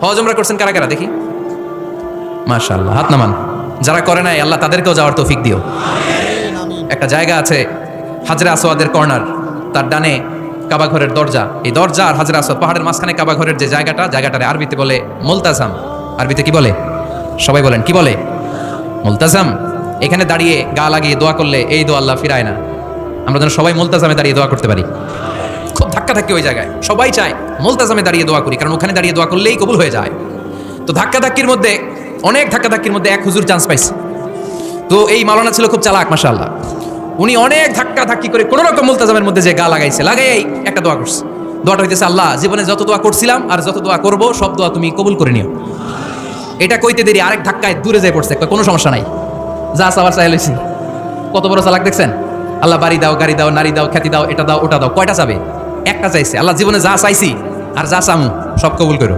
হজ উমরা করছেন কারা কারা দেখি? মাশাআল্লাহ, হাত নামান। যারা করে নাই আল্লাহ তাদেরকেও যাওয়ার তৌফিক দিও। একটা জায়গা আছে হাজরে আসওয়াদের কর্নার, তার ডানে কাবা ঘরের দরজা, এই দরজা আর হাজরে আসওয়াদ পাহাড়ের মাঝখানে কাবা ঘরের যে জায়গাটারে আরবিতে বলে মুলতাজাম। আরবিতে কি বলে? সবাই বলেন কি বলে? মুলতাজাম। এখানে দাঁড়িয়ে গা লাগিয়ে দোয়া করলে এই দোয়া আল্লাহ ফিরায় না। আমরা যেন সবাই মুলতাজামে দাঁড়িয়ে দোয়া করতে পারি। খুব ধাক্কা ধাক্কি ওই জায়গায়, সবাই চায় মুলতাজামে দাঁড়িয়ে দোয়া করি, কারণ ওখানে দাঁড়িয়ে দোয়া করলেই কবুল হয়ে যায়। তো ধাক্কির মধ্যে অনেক ধাক্কির মধ্যে এক হুজুর চান্স পাইছে। তো এই মাওলানা ছিল খুব চালাক মাশাআল্লাহ। উনি অনেক ধাক্কি করে কোনো রকম মুলতাজামের মধ্যে যে গা লাগাইছে, লাগাই একটা দোয়া করছে। দোয়াটা হইতেছে, আল্লাহ জীবনে যত দোয়া করছিলাম আর যত দোয়া করব সব দোয়া তুমি কবুল করে নিও। এটা কইতে দেরি আরেক ধাক্কায় দূরে যেয়ে পড়ছে, কোনো সমস্যা নাই, যা চাওয়ার চাই লইছি। কত বড় চালাক দেখছেন? আল্লাহ বাড়ি দাও, গাড়ি দাও, নারী দাও, খ্যাতি দাও, এটা দাও, ওটা দাও, কয়টা চাবে? একটা চাইছে। আল্লাহ জীবনে যা চাইছি আর যা চামু সব কবুল করো।